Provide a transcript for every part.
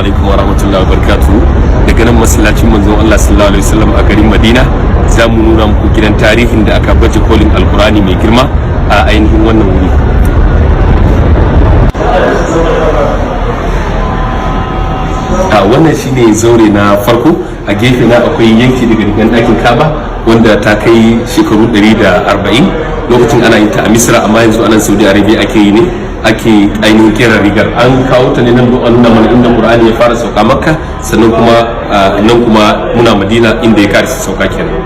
alaikum wa rahmatullahi wa barakatuhu. Daga nan masallacin manzon Allah sallallahu alaihi wasallam a garin Madina za mu nuna muku gidan tarihin da aka baje kolin alkurani mai girma a ainihin wannan wuri. Wannan shine zaure na farko. A gefe na akwai yanki daga rigan ɗakin Kaba wanda ta kai shekaru 140. Lokacin ana yin ta a Misra, amma yanzu anan Saudi Arabia ake yi ne, ake ainihin kera rigar. An kawo ta ne nan don a nuna mana inda Qur'ani ya fara sauka Makka, sannan kuma nan kuma muna Madina inda ya karisa sauka kenan.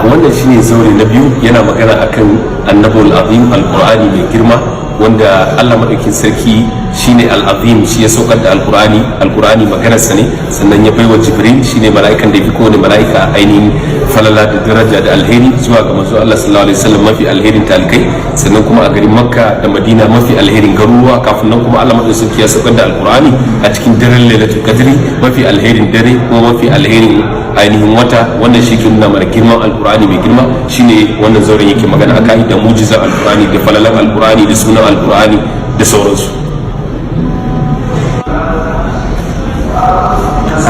Wannan shine zaure na biyu, yana magana akan annabul azim alqur'ani mai girma, wanda Allah madaukin sarki shine al-azim, shi ya saukar da alqur'ani maganarsa ne, sannan ya baiwa Jibril shine mala'ikan da yafi kowane mala'ika ainihin falala da daraja da alheri zuwa ga manzo Allah sallallahu alaihi wasallam, mafi alherin talikai. Sannan kuma a garin Makka da Madina mafi alherin garuruwa. Kafin nan kuma Allah madaukin sarki ya saukar da alqur'ani a cikin daren Lailatul Qadri, mafi alherin dare kuma mafi alherin ainihin wata. Wannan shi ke nuna mana girman alqur'ani mai girma, shine wannan zauren yake magana akai, da mu'jizar alqur'ani da falalan alqur'ani da sunan alqur'ani da sauransu.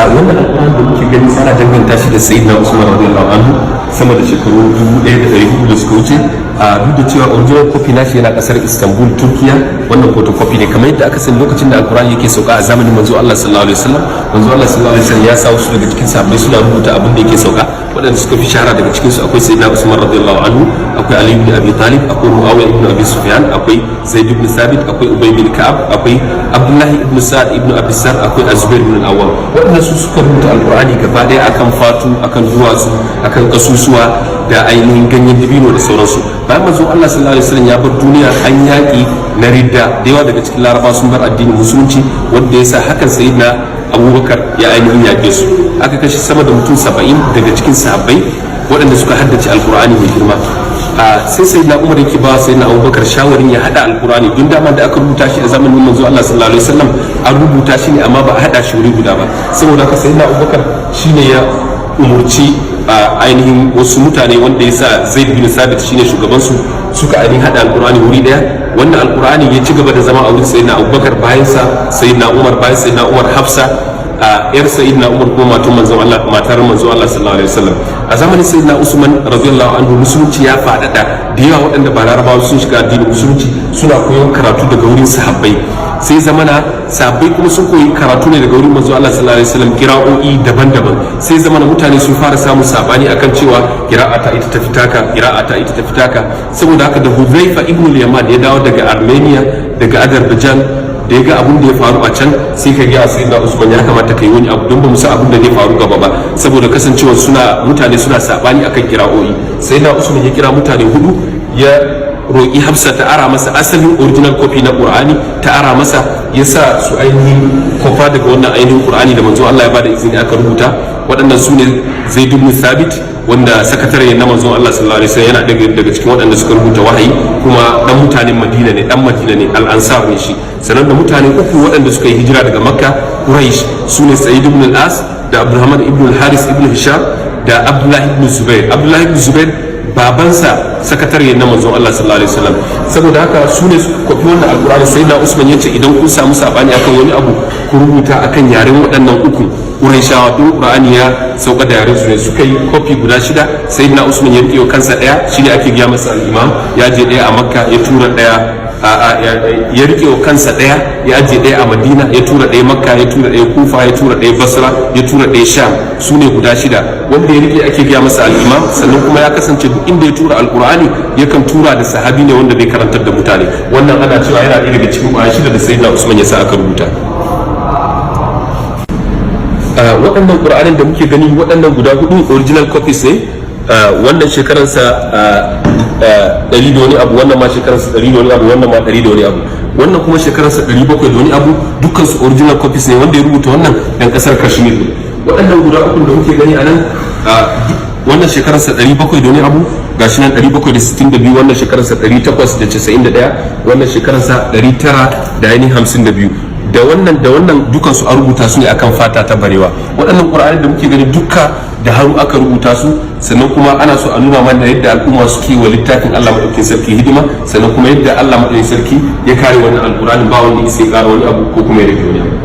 Wannan alƙur'ani da muke gani ana danganta shi da sayyidina Usman radiyallahu anhu sama da shekaru 1400 da suka wuce. Duk da cewa original copy nashi yana kasar Istanbul, Turkiya, wannan photocopy ne. Kamar yadda aka sani lokacin da alƙur'ani yake sauka a zamanin manzo Allah sallallahu alaihi wasallam, manzo Allah sallallahu alaihi wasallam ya sa wasu daga cikin sahabbai suna rubuta abin da yake sauka. Waɗanda suka fi shahara daga cikin su akwai sayyidina Usman radiyallahu anhu, akwai Ali ibn Abi Talib, akwai Muawiya ibn Abi Sufyan, akwai Zaid ibn Thabit, akwai Ubay bin Ka'ab, akwai Abdullah ibn Sa'd ibn Abi Sar, akwai Az-Zubair ibn al-Awwam. Waɗannan su suka rubuta alqur'ani gaba ɗaya akan fatu, akan duwatsu, akan kasusuwa da ainihin ganyen dibino da sauransu. Bayan manzo Allah sallallahu alaihi wasallam ya bar duniya, an yaƙi na ridda da yawa daga cikin Laraba sun bar addinin musulunci, wanda ya sa hakan sayyidina Abubakar ya ainihin yaƙe su. Aka kashe sama da mutum 70 daga cikin sahabbai waɗanda suka haddace alqur'ani mai girma. Sai sayyidina Umar yake ba sayyidina Abubakar shawarin ya hada alqur'ani, don dama da aka rubuta shi a zamanin manzo Allah sallallahu alaihi wasallam an rubuta shi ne, amma ba a hada shi wuri guda ba. Saboda haka sayyidina Abubakar shine ya umurci ainihin wasu mutane wanda ya sa Zaid bin Sabit shine shugaban su, suka ainihin hada alqur'ani wuri daya. Wannan alqur'ani ya ci gaba da zama a wurin sayyidina Abubakar, bayan sa sayyidina Umar, bayan sayyidina Umar Hafsa yar sayyidina Umar kuma matar manzo Allah sallallahu alaihi wasallam. A zamanin sayyidina Usman radiyallahu anhu musulunci ya faɗaɗa da yawa, waɗanda ba larabawa sun shiga addinin musulunci suna koyon karatu daga wurin sahabbai. Sai zamana sahabbai kuma sun koyi karatu ne daga wurin manzo Allah sallallahu alaihi wasallam, qira'o'i daban-daban. Sai zamana mutane sun fara samun sabani akan cewa qira'ata ita ta fitaka. Saboda haka da Hudhaifa ibn al-Yaman ya dawo daga Armenia, daga Azerbaijan, da ya ga abin da ya faru a can, sai ka ga sayyidina Usman ya kamata kai wani abu, don ba mu san abin da zai faru gaba ba, saboda kasancewar mutane suna sabani akan kira'o'i. Sayyidina Usman ya kira mutane hudu, ya roƙi Hafsa ta ara masa asalin original copy na Qur'ani, ta ara masa, ya sa su ainihin kofa daga wannan ainihin Qur'ani da manzo Allah ya bada izini aka rubuta. Waɗannan su ne Zaid ibn Thabit, wanda sakatare na manzon Allah sallallahu alaihi wasallam, yana daga cikin waɗanda suka rubuta wahayi, kuma dan mutanen Madina ne, al-Ansar ne shi. Sannan da mutane uku waɗanda suka yi hijira daga Makka, Quraysh, su ne Sa'id ibn al-As, da Abdurrahman ibn al-Haris ibn Hisham, da Abdullah ibn Zubair. Abdullah ibn Zubair babansa sakatare na manzon Allah sallallahu alaihi wasallam. Saboda haka su ne suka kwafi wannan alqur'ani. Sayyidina Usman ya ce idan kun samu sabani akan wani abu, ku rubuta akan yaren waɗannan uku Qurayshawa, don Qur'ani ya sauka da yaren su ne. Suka yi kofi guda 6. Sayyidina Usman ya rike kansa daya, shine ake gaya masa al-Imam. Ya je daya a Makka, ya tura daya ya rike kansa daya, ya aje daya a Madina, ya tura daya Makka, ya tura daya Kufa, ya tura daya Basra, ya tura daya Sham. Su ne guda 6 wanda ya rike ake gaya masa al-Imam. Sannan kuma ya kasance duk inda ya tura alqur'ani yakan tura da sahabi ne wanda bai karantar da mutane. Wannan ana cewa yana ɗaya daga cikin ƙwaya 6 da sayyidina Usman ya sa aka rubuta. Waɗannan ƙur'anin da muke gani, waɗannan guda 4 original copies ne. Wannan shekararsa 100 da wani abu, wannan ma shekararsa 100 da wani abu, wannan ma 100 da wani abu, wannan kuma shekararsa 700 da wani abu. Dukkan su original copies ne. Wanda ya rubuta wannan dan kasar Kashmir ne. Waɗannan guda 3 da muke gani a nan, wannan shekararsa 700 da wani abu, gashi nan 762, wannan shekararsa 891, wannan shekararsa 952. da wannan dukan su an rubuta su ne akan fata ta barewa. Waɗannan Qur'ani da muke gani duka da haru aka rubuta su, sannan kuma ana so a nuna mana yadda al'umma suke wa littafin Allah madaukakin sarki hidima, sannan kuma yadda Allah madaukakin sarki ya kare wannan alqur'ani ba wanda sai ƙara wani abu ko kuma ya rage wani abu.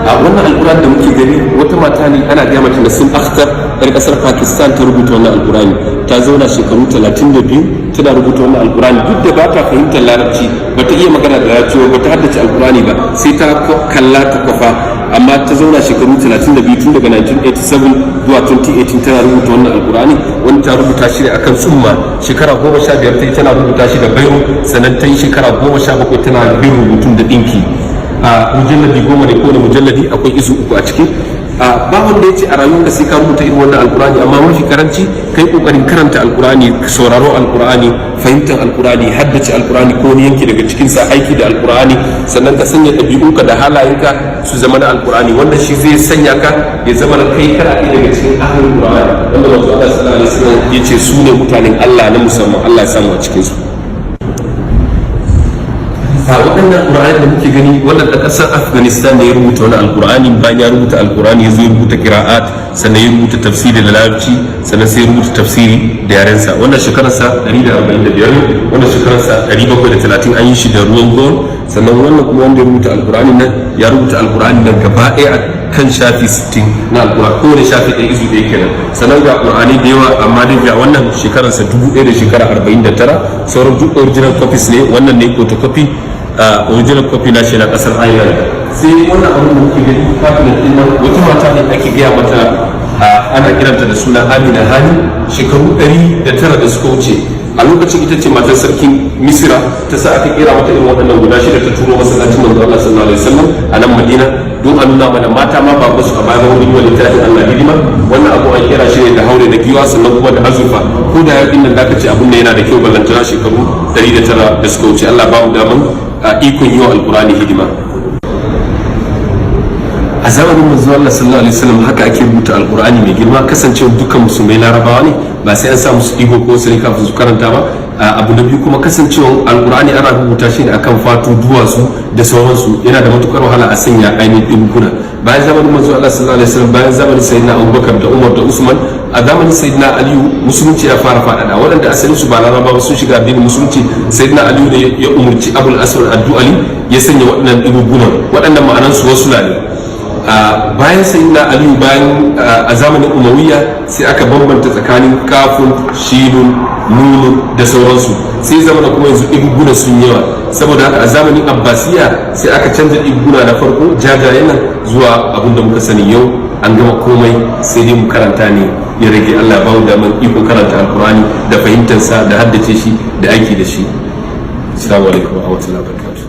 A wannan alqur'ani da muke gani wata mata ne ana gaya mata Nasim Akhtar ɗan ƙasar Pakistan ta rubuta wannan alqur'ani. Ta zauna shekaru 32 tana rubuta wannan alqur'ani, duk da ba ta fahimtar larabci, ba ta iya magana da larabci ba ta haddace alqur'ani ba, sai ta kalla ta kwafa, amma ta zauna shekaru 32 tun daga 1987 zuwa 2018 tana rubuta wannan alqur'ani. Wani ta rubuta shi ne akan tsumma, shekara 15 ta yi tana rubuta shi da bairo, sannan ta yi shekara 17 tana bin rubutun da ɗinki. A mujalladi 10 ne, kowane mujalladi akwai izu 3 a ciki. Ba wanda ya ce a rayuwarka sai ka rubuta irin wannan alkurani, amma mafi karanci kai kokarin karanta alkurani, sauraro alkurani, fahimtar alkurani, haddace alkurani ko wani yanki daga cikin sa, aiki da alkurani, sannan ka sanya ɗabi'unka da halayenka su zama na alkurani, wanda shi zai sanya ka ya zama kai kana ɗaya daga cikin ahlul qur'ani, wanda manzo Allah sallallahu alaihi wasallam ya ce su ne mutanen Allah na musamman, Allah ya samu a cikin su. A waɗannan ƙur'ani da muke gani, wannan ɗan ƙasar Afghanistan ne ya rubuta wani alƙur'ani. Bayan ya rubuta alƙur'ani ya zo ya rubuta ƙira'at, sannan ya rubuta tafsiri da larabci, sannan sai ya rubuta tafsiri da yarensa. Wannan shekararsa 145, wannan shekararsa 730, an yi shi da ruwan gold. Sannan wannan kuma wanda ya rubuta alƙur'ani nan ya rubuta alƙur'ani nan gaba ɗaya a kan shafi 60 na alƙur'ani, kowane shafi ɗaya izu ɗaya kenan. Sannan ga ƙur'ani da yawa, amma dai ga wannan shekararsa 1049, sauran duk original copies ne, wannan ne photocopy. Original copy na shi na kasar Ireland. Sai wannan abin da muke gani cabinet din nan, wata mata ne ake gaya mata, ana kiranta da suna Amina Hani, shekaru 109 da suka wuce. A lokacin ita ce matar sarkin Misira, ta sa aka kira mata irin waɗannan guda shida, ta turo masallacin manzo Allah sallallahu alaihi wasallam a nan Madina, don a nuna mana mata ma ba su a baya wurin wani littafin Allah hidima. Wannan abu an kira shi ne da haure da giwa, sannan kuma da azurfa. Ko da yakin nan zaka ce abin da yana da kyau, ballantana shekaru 109 da suka wuce. Allah ba mu daman ikon yi wa alkurani hidima. A zamanin manzo Allah sallallahu alaihi wasallam haka ake rubuta alkurani mai girma, kasancewa dukkan musulmai larabawa ne, ba sai an sa musu digo ko sai kafin su karanta ba. Abu na biyu kuma kasancewa alkurani ana rubuta shi ne akan fatu, duwatsu da sauransu, yana da matukar wahala a sanya ainihin diguna. Bayan zamanin manzo Allah sallallahu alaihi wasallam, bayan zamanin sayyidina Abubakar da Umar da Usman, a zamanin sayyidina Aliyu musulunci ya fara faɗaɗa. Waɗanda asalin su ba larabawa sun shiga addinin musulunci. Sayyidina Aliyu ne ya umurci Abul Aswad ad-Du'ali ya sanya waɗannan digugunan, waɗannan ma'anan su wasu ne. Bayan sayyidina Aliyu, bayan a zamanin Umayya, sai aka bambanta tsakanin kafun, shinun, nunun da sauransu. Sai zamana kuma yanzu diguguna sun yawa, saboda haka a zamanin Abbasiya sai aka canza diguguna na farko jajayen nan zuwa abin da muka sani yau. An gama komai, sai dai mu karanta ne ya rage. Allah ba mu damar iko karanta alkurani da fahimtarsa da haddace shi da aiki da shi. Assalamu alaikum wa rahmatullahi wa barakatuh.